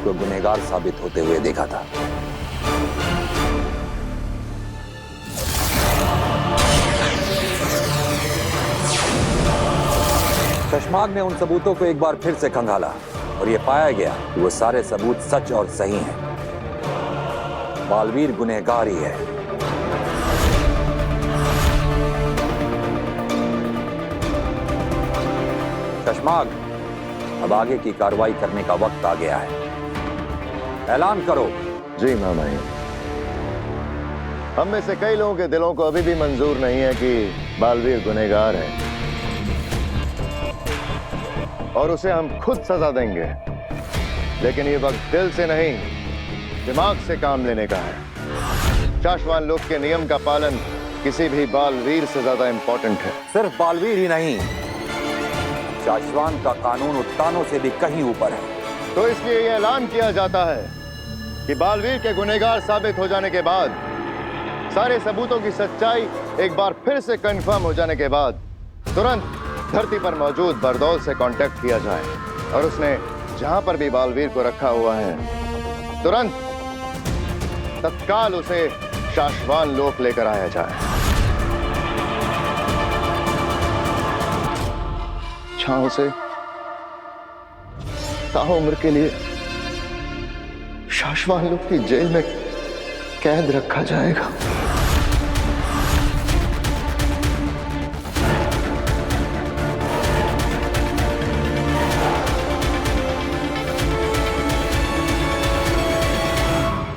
को गुनहगार साबित होते हुए देखा था। शशमाग ने उन सबूतों को एक बार फिर से खंगाला और यह पाया गया कि वो सारे सबूत सच और सही हैं। बालवीर गुनहगार ही है। शशमाग, अब आगे की कार्रवाई करने का वक्त आ गया है। ऐलान करो। जी मामाई, हम में से कई लोगों के दिलों को अभी भी मंजूर नहीं है कि बालवीर गुनहगार है और उसे हम खुद सजा देंगे, लेकिन ये वक्त दिल से नहीं दिमाग से काम लेने का है। शाश्वान लोक के नियम का पालन किसी भी बालवीर से ज्यादा इंपॉर्टेंट है। सिर्फ बालवीर ही नहीं, शाश्वान का कानून उत्तानों से भी कहीं ऊपर है। तो इसलिए यह ऐलान किया जाता है कि बालवीर के गुनहगार साबित हो जाने के बाद, सारे सबूतों की सच्चाई एक बार फिर से कंफर्म हो जाने के बाद, तुरंत धरती पर मौजूद बरदौल से कांटेक्ट किया जाए और उसने जहां पर भी बालवीर को रखा हुआ है, तुरंत तत्काल उसे शाश्वान लोक लेकर आया जाए। जहां उसे ताउम्र के लिए शाश्वान लोक की जेल में कैद रखा जाएगा।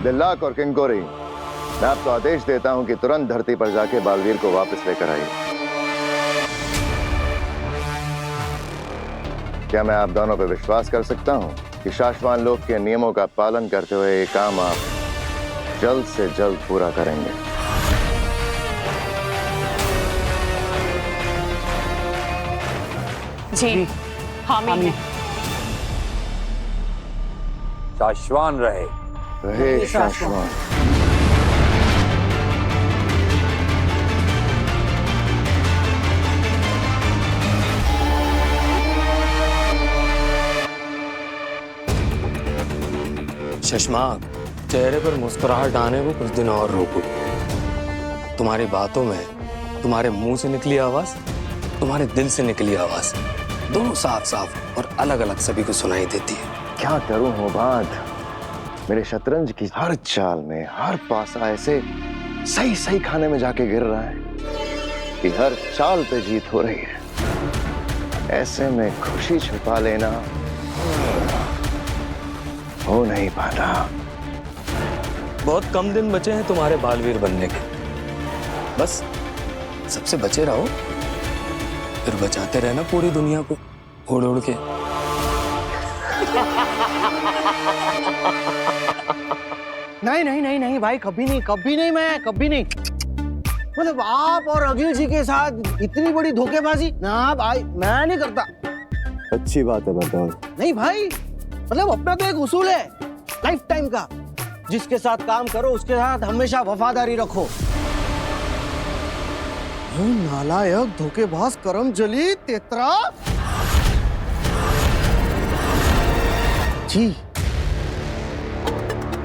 दिल्लाक और किंकोरी, मैं आपको आदेश देता हूं कि तुरंत धरती पर जाके बालवीर को वापस लेकर आइए। क्या मैं आप दोनों पर विश्वास कर सकता हूं कि शाश्वान लोक के नियमों का पालन करते हुए ये काम आप जल्द से जल्द पूरा करेंगे? जी, हामी है। शाश्वान रहे। रहे शाश्वान। शशमाग, चेहरे पर मुस्कुराहट आने को कुछ दिन और रोको। तुम्हारी बातों में तुम्हारे मुंह से निकली आवाज, तुम्हारे दिल से निकली आवाज, दोनों साफ साफ और अलग अलग सभी को सुनाई देती है। क्या करूं हो बात, मेरे शतरंज की हर चाल में हर पासा ऐसे सही सही खाने में जाके गिर रहा है कि हर चाल पे जीत हो रही है। ऐसे में खुशी छुपा लेना हो नहीं पाता। बहुत कम दिन बचे हैं तुम्हारे बालवीर बनने के। बस सबसे बचे रहो, फिर बचाते रहना पूरी दुनिया को उड़ उड़ के। नहीं नहीं नहीं नहीं भाई, कभी नहीं, कभी नहीं, मैं कभी नहीं। मतलब आप और अखिल जी के साथ इतनी बड़ी धोखेबाजी ना भाई, मैं नहीं करता। अच्छी बात है बरदौल। नहीं भाई, मतलब अपना तो एक उसूल है लाइफ टाइम का, जिसके साथ काम करो उसके साथ हमेशा वफादारी रखो। नालायक, धोखेबाज, करमजली, तेतरा। जी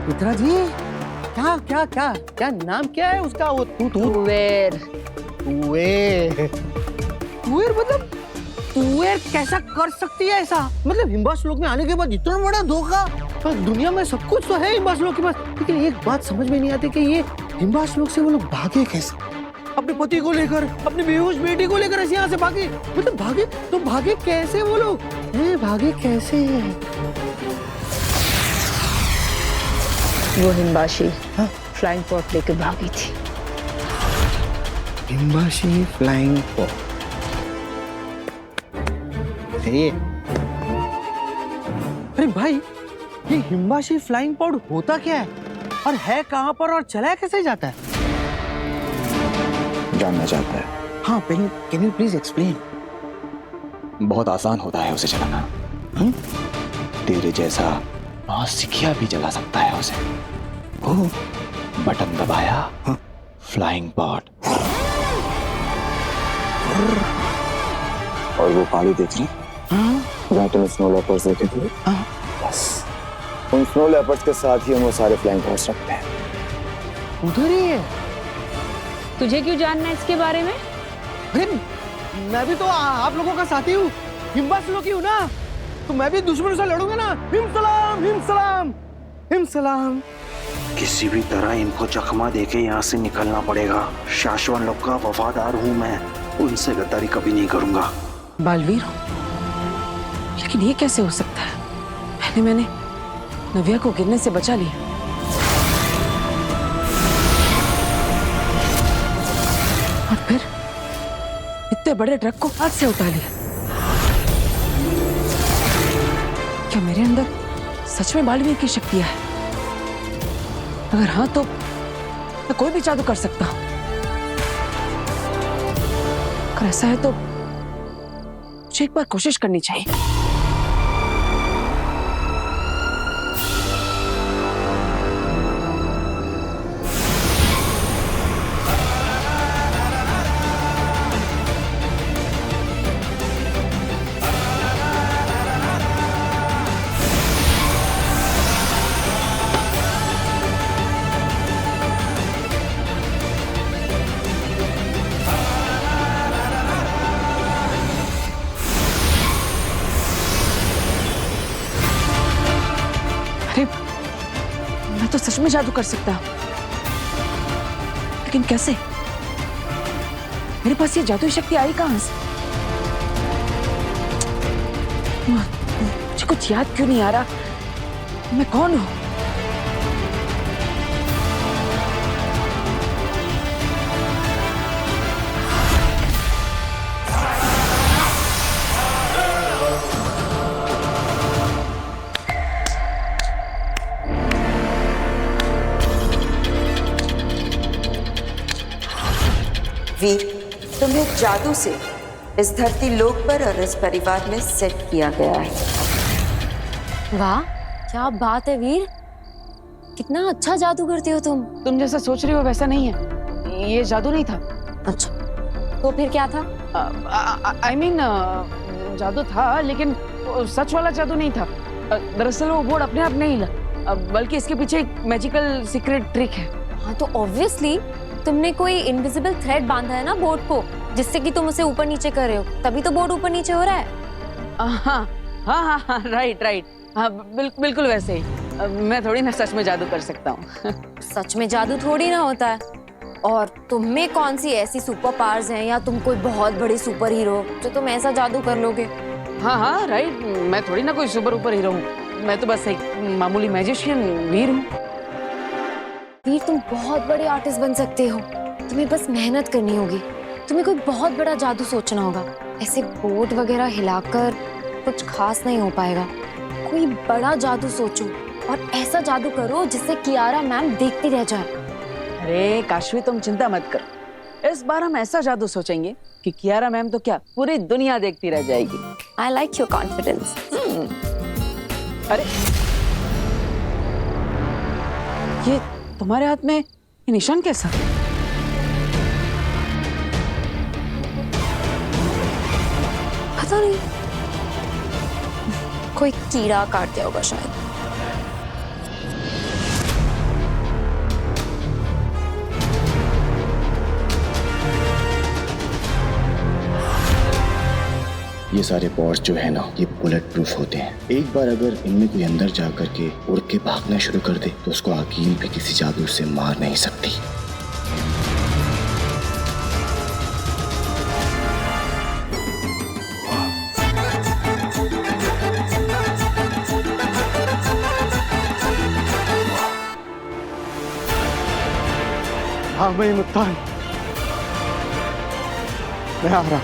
मित्रा जी, क्या क्या क्या क्या नाम क्या है उसका? वो तुवेर। तुवेर मतलब तुवेर कैसा कर सकती है ऐसा? मतलब हिम्बास लोक में आने के बाद इतना बड़ा धोखा। पर दुनिया में सब कुछ तो है हिम्बास लोक के पास, लेकिन एक बात समझ में नहीं आती कि ये हिम्बास लोक से वो लोग भागे कैसे? अपने पति को लेकर, अपनी बेहोश बेटी को लेकर ऐसे यहाँ से भागे। मतलब भागे तो भागे कैसे वो लोग? भागे कैसे? वो हिम्बाशी फ्लाइंग पॉट लेके भागी थी। हिम्बाशी फ्लाइंग पॉट। अरे भाई, ये हिम्बाशी फ्लाइंग पॉड होता क्या है और है कहाँ पर और चलाया कैसे जाता है? जानना चाहता है? हाँ, कैन यू प्लीज एक्सप्लेन? बहुत आसान होता है उसे चलाना। तेरे जैसा नौसिखिया भी चला सकता है उसे। ओह, बटन दबाया, फ्लाइंग पॉड। और वो पहाड़ी देख रही? जहाँ तुम स्नो लेपर्ड्स देखे थे? बस उन स्नो लेपर्ड्स के साथ ही हम वो सारे फ्लाइंग हॉर्स रखते हैं। उधर ही है। तुझे क्यों जानना है इसके बारे में? अरे मैं भी तो आप लोगों का साथी हूँ, हिम्बास लोग ही हूँ ना, तो मैं भी दुश्मनों से लड़ूंगा ना। हिम सलाम, हिम सलाम, हिम सलाम। किसी भी तरह इनको चकमा देके यहाँ से निकलना पड़ेगा। शाश्वन लोग का वफादार हूँ मैं, उनसे गद्दारी कभी नहीं करूंगा। बालवीर हो, लेकिन ये कैसे हो सकता है? पहले मैंने नव्या को गिरने से बचा लिया, और फिर इतने बड़े ट्रक को हाथ से उठा लिया। क्या मेरे अंदर सच में बालवीर की शक्तियां है? अगर हाँ तो मैं कोई भी जादू कर सकता हूं। अगर ऐसा है तो मुझे एक बार कोशिश करनी चाहिए। अरे मैं तो सच में जादू कर सकता हूं, लेकिन कैसे? मेरे पास ये जादुई शक्ति आई कहां से? मुझे कुछ याद क्यों नहीं आ रहा? मैं कौन हूं? वी, तुम्हें जादू से इस धरती लोक पर और इस परिवार में सेट किया गया है। वाह, क्या बात है वीर, कितना अच्छा जादू करती हो तुम। तुम जैसा सोच रही हो वैसा नहीं है, ये जादू नहीं था। अच्छा, तो फिर क्या था? I mean, जादू था, लेकिन सच वाला जादू नहीं था। दरअसल वो बोर्ड अपने आप नहीं हिला, बल्कि इसके पीछे एक मैजिकल सीक्रेट ट्रिक है। हाँ, तो ऑब्वियसली तुमने कोई इनविजिबल थ्रेड बांधा है ना बोर्ड को, जिससे कि तुम उसे ऊपर नीचे कर रहे हो, तभी तो बोर्ड ऊपर नीचे हो रहा है। हाँ हाँ हाँ, राइट राइट, हाँ बिल्कुल वैसे ही। मैं थोड़ी ना सच में जादू कर सकता हूँ। सच में जादू थोड़ी ना होता है। और तुम में कौन सी ऐसी सुपर पावर्स हैं, या तुम कोई बहुत बड़ी सुपर हीरो जो तुम ऐसा जादू कर लोगे? हाँ हाँ राइट, मैं थोड़ी ना कोई सुपर हीरो हूँ, मैं तो बस एक मामूली मैजिशियन वीर हूँ। वीर, तुम बहुत बड़े आर्टिस्ट बन सकते हो, तुम्हें बस मेहनत करनी होगी। तुम्हें कोई बहुत बड़ा जादू सोचना होगा। ऐसे बोर्ड वगैरह हिलाकर कुछ खास नहीं हो पाएगा। कोई बड़ा जादू सोचो और ऐसा जादू करो जिससे कियारा मैम देखती रह जाए। अरे काशवी, तुम चिंता मत करो, इस बार हम ऐसा जादू सोचेंगे कि कियारा मैम तो क्या, पूरी दुनिया देखती रह जाएगी। I like your confidence. अरे ये तुम्हारे हाथ में ये निशान कैसा? पता नहीं, कोई कीड़ा काट दिया होगा शायद। ये सारे पॉड्स जो है ना, ये बुलेट प्रूफ होते हैं। एक बार अगर इनमें कोई अंदर जा करके उड़ के भागना शुरू कर दे तो उसको अकील भी किसी जादू से मार नहीं सकती। हाँ मैं मुत्तान, मैं आ रहा।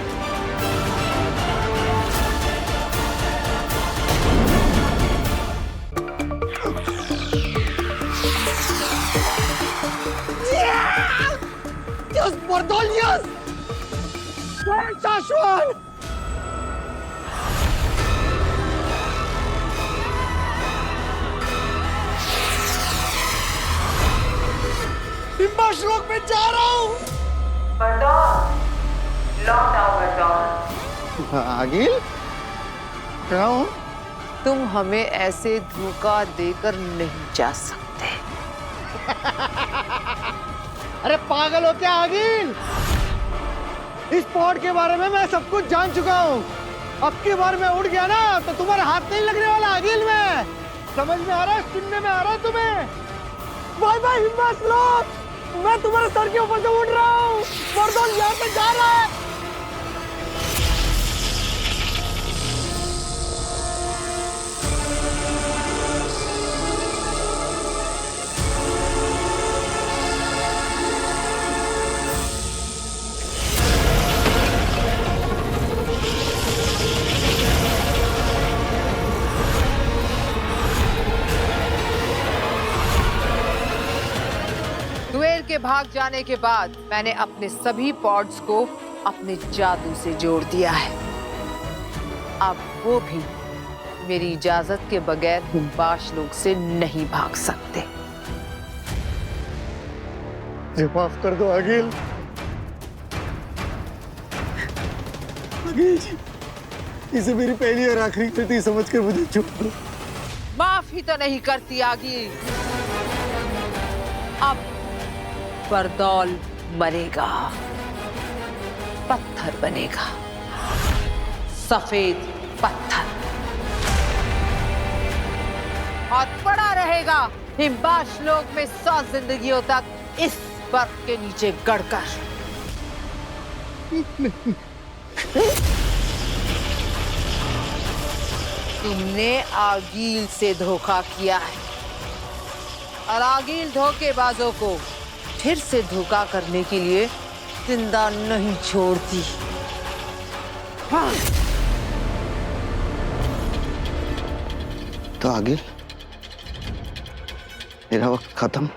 Yes, Bordol, yes! Shashwan! हिम्बाश लोक में जा रहा हूँ। आगिल, क्या हूँ? तुम हमें ऐसे धोखा देकर नहीं जा सकते। अरे पागल हो क्या आगिल? इस पॉड के बारे में मैं सब कुछ जान चुका हूँ। अब की बार मैं उड़ गया ना तो तुम्हारे हाथ नहीं लगने वाला आगिल में। समझ में आ रहा है? सुनने में आ रहा है तुम्हें? बाय बाय हिम्मत लोग, मैं तुम्हारे सर के ऊपर से उड़ रहा हूँ। बरदौल यहाँ पे जा रहा है। दुएल के भाग जाने के बाद मैंने अपने सभी पॉड्स को अपने जादू से जोड़ दिया है। अब वो भी मेरी इजाजत के बगैर हिम्बाश लोग से नहीं भाग सकते। माफ कर दो आगिल। आगिल जी, इसे मेरी पहली और आखिरी गलती समझकर मुझे छोड़ दो। माफ ही तो नहीं करती आगिल। अब बरदौल मरेगा, पत्थर बनेगा, सफेद पत्थर, और पड़ा रहेगा हिम्बाश लोक में 100 जिंदगियों तक इस बर्फ के नीचे गड़कर। तुमने आगील से धोखा किया है और आगील धोखेबाजों को फिर से धोखा करने के लिए जिंदा नहीं छोड़ती। हाँ। तो आगे मेरा वक्त खत्म।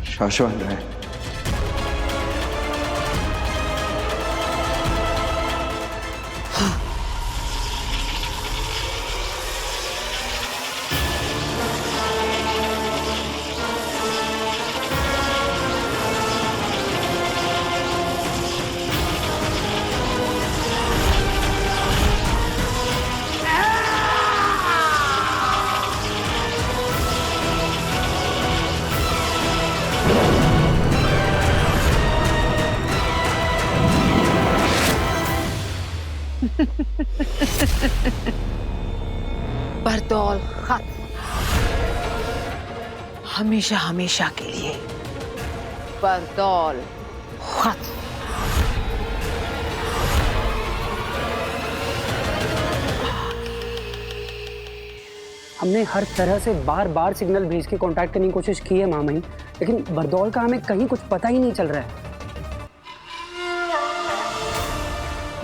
शाश्वत रहे। बरदौल खत्म, हमेशा हमेशा के लिए। बरदौल खत्म। हमने हर तरह से बार बार सिग्नल भेज के कांटेक्ट करने की कोशिश की है मामई, लेकिन बरदौल का हमें कहीं कुछ पता ही नहीं चल रहा है।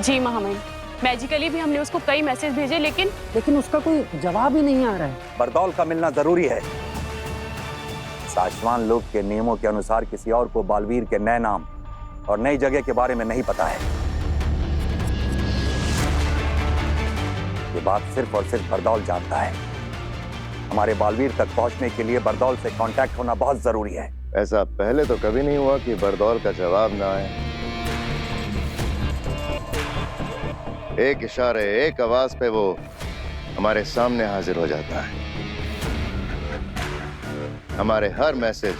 जी महामहिम, मैजिकली भी हमने उसको कई मैसेज भेजे लेकिन उसका कोई जवाब ही नहीं आ रहा है। बरदौल का मिलना जरूरी है। साशवान लोक के नियमों के अनुसार किसी और को बालवीर के नए नाम और नई जगह के बारे में नहीं पता है। ये बात सिर्फ और सिर्फ बरदौल जानता है। हमारे बालवीर तक पहुंचने के लिए बरदौल से कांटेक्ट होना बहुत जरूरी है। ऐसा पहले तो कभी नहीं हुआ कि बरदौल का जवाब ना आए। एक इशारे, एक आवाज पे वो हमारे सामने हाजिर हो जाता है। हमारे हर मैसेज,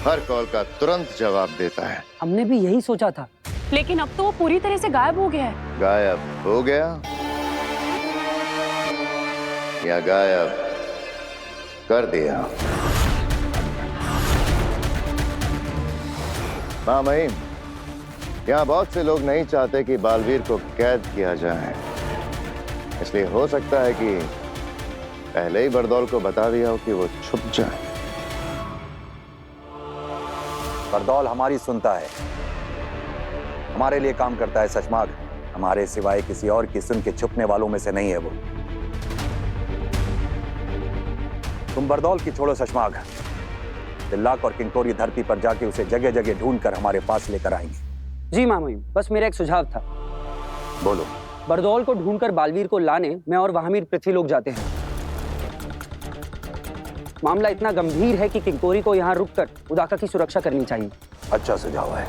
हर कॉल का तुरंत जवाब देता है। हमने भी यही सोचा था, लेकिन अब तो वो पूरी तरह से गायब हो गया है। गायब हो गया या गायब कर दिया? हाँ महीम, यहाँ बहुत से लोग नहीं चाहते कि बालवीर को कैद किया जाए, इसलिए हो सकता है कि पहले ही बरदौल को बता दिया हो कि वो छुप जाए। बरदौल हमारी सुनता है, हमारे लिए काम करता है सचमाग। हमारे सिवाय किसी और की सुन के छुपने वालों में से नहीं है वो। तुम बरदौल की छोड़ो सचमाग, तिल्लाक और किंकोरी धरती पर जाके उसे जगह जगह ढूंढकर हमारे पास लेकर आएंगे। जी मामई, बस मेरा एक सुझाव था। बोलो। बरदौल को ढूंढकर बालवीर को लाने मैं और वहामीर पृथ्वी लोग जाते हैं। मामला इतना गंभीर है कि किंकोरी को यहाँ रुककर उदाका की सुरक्षा करनी चाहिए। अच्छा सुझाव है।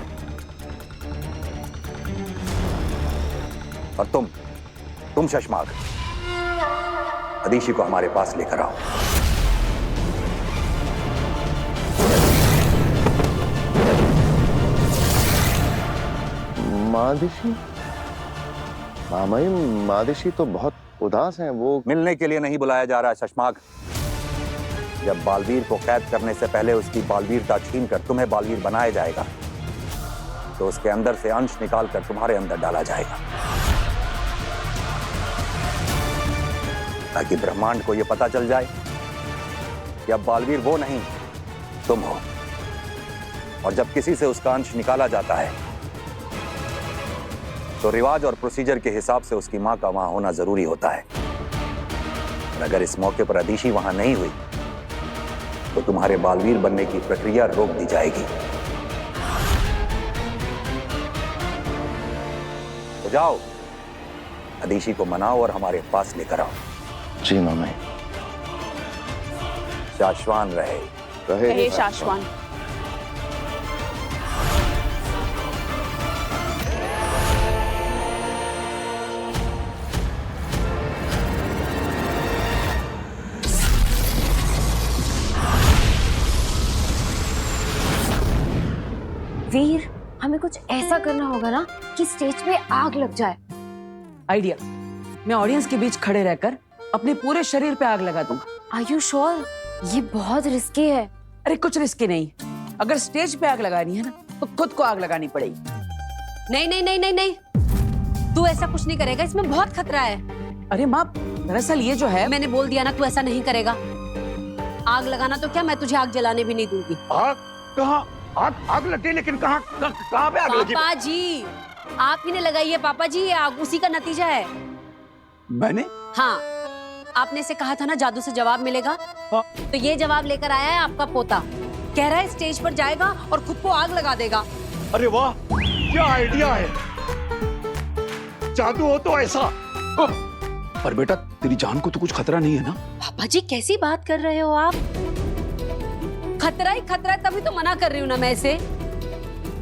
और तुम शशमाग, अदीशी को हमारे पास लेकर आओ। मादिशी? मामाई, मादिशी तो बहुत उदास हैं। वो मिलने के लिए नहीं बुलाया जा रहा है शशमाग। जब बालवीर को कैद करने से पहले उसकी बालवीरता छीन कर तुम्हें बालवीर बनाया जाएगा, तो उसके अंदर से अंश निकालकर तुम्हारे अंदर डाला जाएगा, ताकि ब्रह्मांड को यह पता चल जाए कि अब बालवीर वो नहीं तुम हो। और जब किसी से उसका अंश निकाला जाता है तो रिवाज और प्रोसीजर के हिसाब से उसकी मां का वहां होना जरूरी होता है। और अगर इस मौके पर अदीशी वहां नहीं हुई तो तुम्हारे बालवीर बनने की प्रक्रिया रोक दी जाएगी। तो जाओ, अदीशी को मनाओ और हमारे पास लेकर आओ। जी मामाई। शाश्वान रहे। रहे शाश्वान। वीर, हमें कुछ ऐसा करना होगा ना कि स्टेज पे आग लग जाए। आइडिया, मैं ऑडियंस के बीच खड़े रहकर अपने पूरे शरीर पे आग लगा दूंगा। Are you sure? ये बहुत रिस्की है। अरे कुछ रिस्की नहीं, अगर स्टेज पे आग लगानी है ना तो खुद को आग लगानी पड़ेगी। नहीं नहीं नहीं नहीं नहीं, तू ऐसा कुछ नहीं करेगा, इसमें बहुत खतरा है। अरे माँ, दरअसल ये जो है, मैंने बोल दिया ना, तू ऐसा नहीं करेगा। आग लगाना तो क्या, मैं तुझे आग जलाने भी नहीं दूंगी। आग कहाँ? आग लगी, लेकिन कहाँ पे आग लगी? पापा जी, आप ही ने लगाई है पापा जी, ये आग उसी का नतीजा है। मैंने? हाँ, आपने इसे कहा था ना जादू से जवाब मिलेगा, तो ये जवाब लेकर आया है आपका पोता। कह रहा है स्टेज पर जाएगा और खुद को आग लगा देगा। अरे वाह, क्या आइडिया है! जादू हो तो ऐसा। पर बेटा, तेरी जान को तो कुछ खतरा नहीं है ना? पापा जी कैसी बात कर रहे हो आप? खतरा ही खतरा है, तभी तो मना कर रही हूँ ना मैं इसे।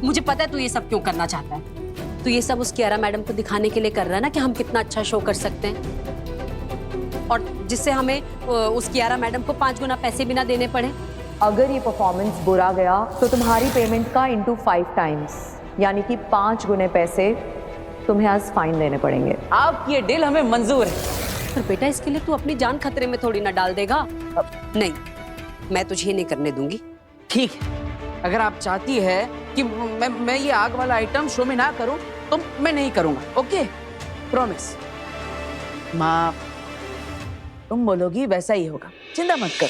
मुझे पता है तू ये सब क्यों करना चाहता है। तू ये सब उस कियारा मैडम को दिखाने के लिए कर रहा है ना कि हम कितना अच्छा शो कर सकते हैं, और जिससे हमें उस कियारा मैडम को 5 गुना पैसे भी ना देने पड़े। अगर ये परफॉर्मेंस बुरा गया तो तुम्हारी पेमेंट का इंटू 5 टाइम्स, यानी कि 5 गुने पैसे तुम्हें आज फाइन देने पड़ेंगे। आपकी ये डील हमें मंजूर है। पर बेटा, इसके लिए तू अपनी जान खतरे में थोड़ी ना डाल देगा। नहीं, मैं तुझे नहीं करने दूंगी। ठीक है, अगर आप चाहती है कि मैं ये आग वाला आइटम शो में ना करूं तो मैं नहीं करूंगा। Okay, promise. माँ, तुम बोलोगी वैसा ही होगा, चिंता मत कर।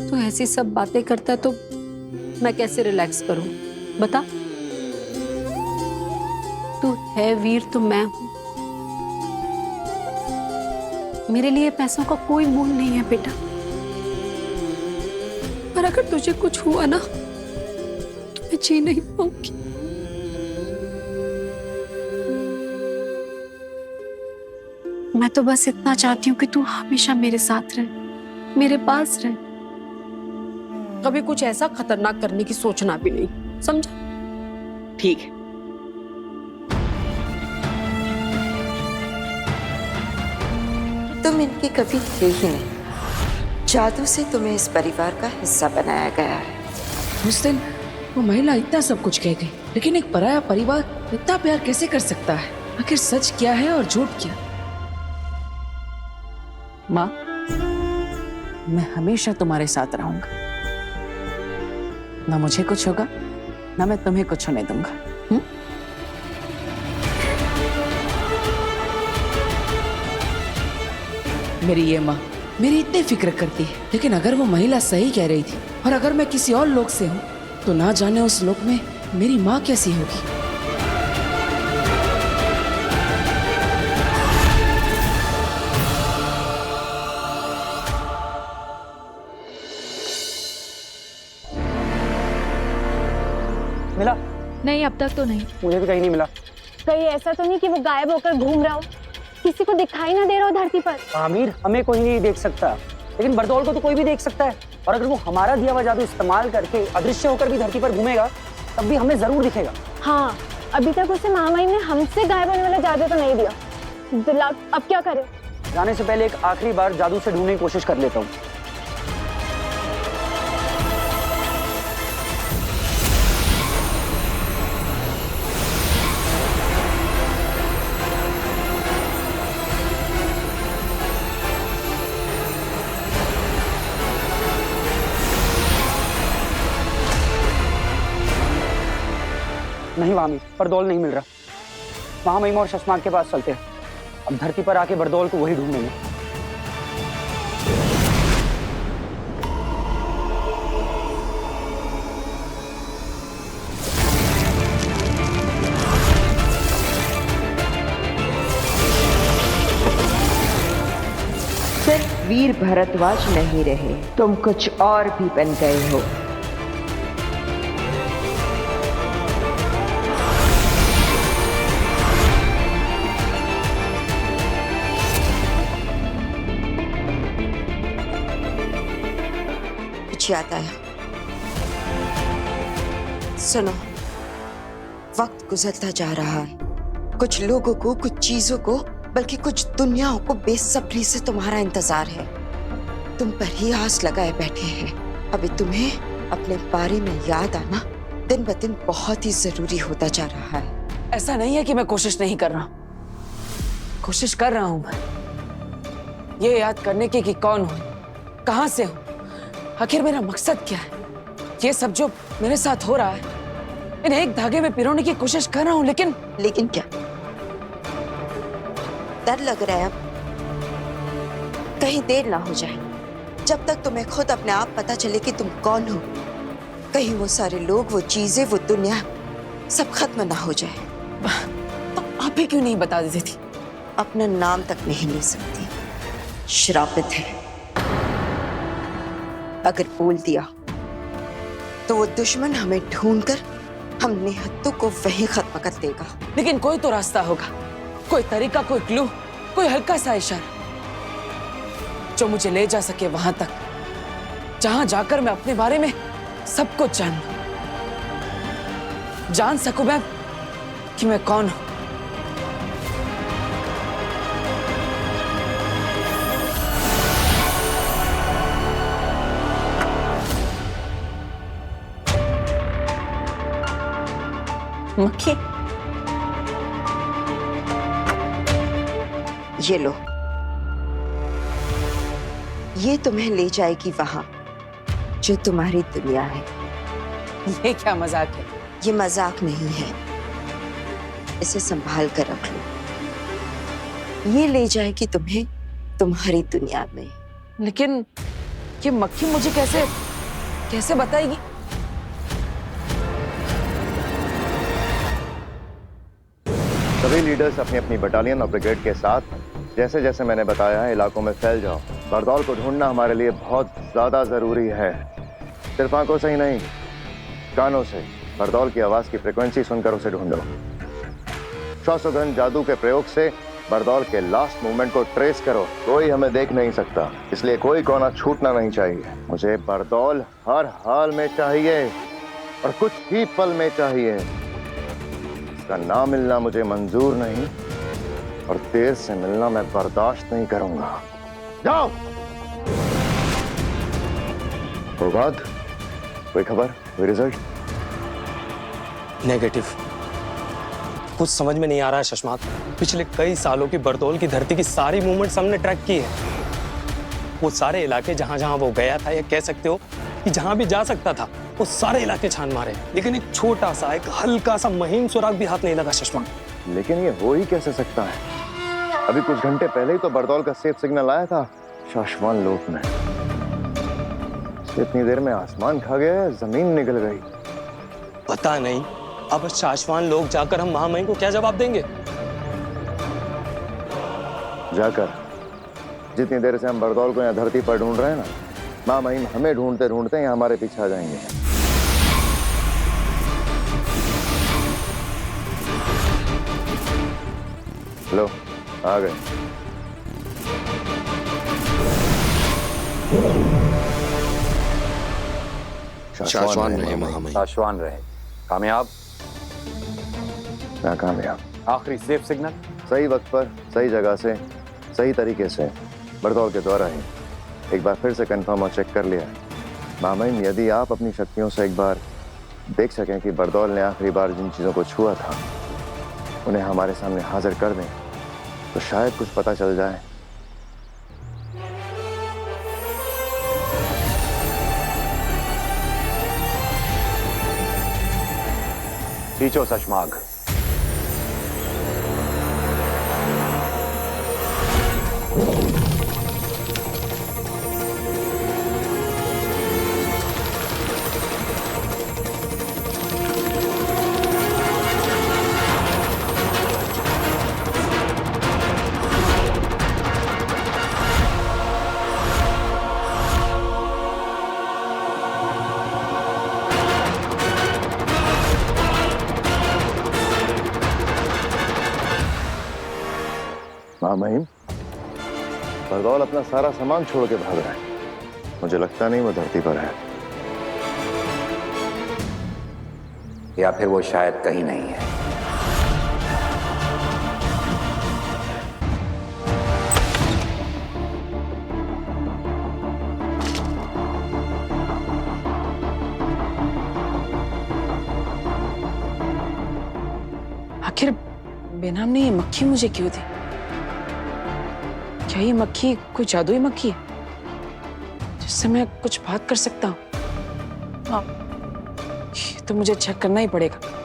तू ऐसी सब बातें करता है तो मैं कैसे रिलैक्स करूं, बता। तू है वीर तो मैं हूं। मेरे लिए पैसों का कोई मोल नहीं है बेटा, पर अगर तुझे कुछ हुआ ना तो मैं जी नहीं पाऊंगी। मैं तो बस इतना चाहती हूँ कि तू हमेशा मेरे साथ रहे, मेरे पास रहे। कभी कुछ ऐसा खतरनाक करने की सोचना भी नहीं, समझा? ठीक है। तुम इनकी कभी थे ही नहीं। जादू से तुम्हें इस परिवार का हिस्सा बनाया गया है। उस दिन वो महिला इतना सब कुछ कह गई, लेकिन एक पराया परिवार इतना प्यार कैसे कर सकता है? आखिर सच क्या है और झूठ क्या? माँ, मैं हमेशा तुम्हारे साथ रहूंगा। ना मुझे कुछ होगा, ना मैं तुम्हें कुछ होने दूंगा। मेरी ये माँ मेरी इतनी फिक्र करती है, लेकिन अगर वो महिला सही कह रही थी और अगर मैं किसी और लोग से हूँ तो ना जाने उस लोक में मेरी माँ कैसी होगी। मिला? नहीं, अब तक तो नहीं। मुझे भी कहीं नहीं मिला। कहीं ऐसा तो नहीं कि वो गायब होकर घूम रहा हो, किसी को दिखाई ना दे रहा हो धरती पर? आमिर, हमें कोई नहीं देख सकता, लेकिन बरदौल को तो कोई भी देख सकता है। और अगर वो हमारा दिया हुआ जादू इस्तेमाल करके अदृश्य होकर भी धरती पर घूमेगा, तब भी हमें जरूर दिखेगा। हाँ, अभी तक उसे महामहिम ने हमसे गायब होने वाला जादू तो नहीं दिया। दिला, अब क्या करें? जाने से पहले एक आखिरी बार जादू से ढूंढने की कोशिश कर लेता हूँ। नहीं महामहिम, बरदौल नहीं मिल रहा। महामहिम और शशमाग के पास चलते हैं। अब धरती पर आके बरदौल को वही ढूंढेंगे। सिर्फ वीर भरद्वाज नहीं रहे, तुम कुछ और भी बन गए हो। याद आया, सुनो, वक्त गुजरता जा रहा है। कुछ लोगों को, कुछ चीजों को, बल्कि कुछ दुनियाओं को बेसब्री से तुम्हारा इंतजार है। तुम पर ही आस लगाए बैठे हैं। अभी तुम्हें अपने बारे में याद आना दिन ब दिन बहुत ही जरूरी होता जा रहा है। ऐसा नहीं है कि मैं कोशिश नहीं कर रहा, कोशिश कर रहा हूं मैं, ये याद करने की कि कौन हूं, कहां से हूं, आखिर मेरा मकसद क्या है। ये सब जो मेरे साथ हो रहा है, इन्हें एक धागे में पिरोने की कोशिश कर रहा हूं, लेकिन क्या? डर लग रहा है अब? कहीं देर ना हो जाए। जब तक तुम्हें खुद अपने आप पता चले कि तुम कौन हो, कहीं वो सारे लोग, वो चीजें, वो दुनिया सब खत्म ना हो जाए। तो आप ही क्यों नहीं बता देती थी? अपना नाम तक नहीं ले सकती, श्रापित है। अगर बोल दिया तो वो दुश्मन हमें ढूंढकर हम निहत्तों को वहीं खत्म कर देगा। लेकिन कोई तो रास्ता होगा, कोई तरीका, कोई क्लू, कोई हल्का सा इशारा जो मुझे ले जा सके वहां तक, जहां जाकर मैं अपने बारे में सब कुछ जान सकूं मैं कि मैं कौन हूं। मक्खी, ये लो, ये तुम्हें ले जाएगी वहां जो तुम्हारी दुनिया है। ये क्या मजाक है? ये मजाक नहीं है, इसे संभाल कर रख लो। ये ले जाएगी तुम्हें तुम्हारी दुनिया में। लेकिन ये मक्खी मुझे कैसे बताएगी? सभी लीडर्स अपनी अपनी बटालियन और ब्रिगेड के साथ जैसे जैसे मैंने बताया है इलाकों में फैल जाओ। बरदौल को ढूंढना हमारे लिए बहुत ज्यादा जरूरी है। सिर्फ आंखों से ही नहीं, कानों से बरदौल की आवाज की फ्रीक्वेंसी सुनकर उसे ढूंढो। श्वासोगंध जादू के प्रयोग से बरदौल के लास्ट मूवमेंट को ट्रेस करो। कोई हमें देख नहीं सकता, इसलिए कोई कोना छूटना नहीं चाहिए। मुझे बरदौल हर हाल में चाहिए और कुछ ही पल में चाहिए। इसका ना मिलना मुझे मंजूर नहीं और देर से मिलना मैं बर्दाश्त नहीं करूंगा। जाओ। प्रभात, कोई खबर, कोई रिजल्ट? नेगेटिव। कुछ समझ में नहीं आ रहा है शशमाक। पिछले कई सालों की बरदौल की धरती की सारी मूवमेंट्स हमने ट्रैक की है। वो सारे इलाके जहां जहां वो गया था, या कह सकते हो कि जहां भी जा सकता था, वो सारे इलाके छान मारे, लेकिन एक छोटा सा, एक हल्का सा महीन सुराग भी हाथ नहीं लगा शशमाक। लेकिन ये हो ही कैसे सकता है? अभी कुछ घंटे पहले ही तो बरदौल का सेफ सिग्नल आया था शाश्वान लोक में। इतनी देर में आसमान खा गया, जमीन निकल गई। पता नहीं अब शाश्वान लोग जाकर हम महामहिम को क्या जवाब देंगे? जाकर जितनी देर से हम बरदौल को यहाँ धरती पर ढूंढ रहे हैं ना, महामहिम हमें ढूंढते ढूंढते यहाँ हमारे पीछे आ जाएंगे। लो, आ गए। शाश्वान रहे महामहिम। शाश्वान रहे। कामयाब? नाकामयाब। आखिरी सेफ सिग्नल सही वक्त पर सही जगह से सही तरीके से बड़दौल के द्वारा ही एक बार फिर से कंफर्म और चेक कर लिया। मामैन, यदि आप अपनी शक्तियों से एक बार देख सकें कि बड़दौल ने आखिरी बार जिन चीज़ों को छुआ था उन्हें हमारे सामने हाजिर कर दें तो शायद कुछ पता चल जाए। खींचो शशमाग। मामैन, बड़दौल अपना सारा सामान छोड़ के भाग रहा है। मुझे लगता नहीं वो धरती पर है, या फिर वो शायद कहीं नहीं है। आखिर बेनाम ने ये मक्खी मुझे क्यों दी? क्या ये मक्खी कोई जादुई मक्खी है जिससे मैं कुछ बात कर सकता हूँ? हाँ, ये तो मुझे चेक करना ही पड़ेगा।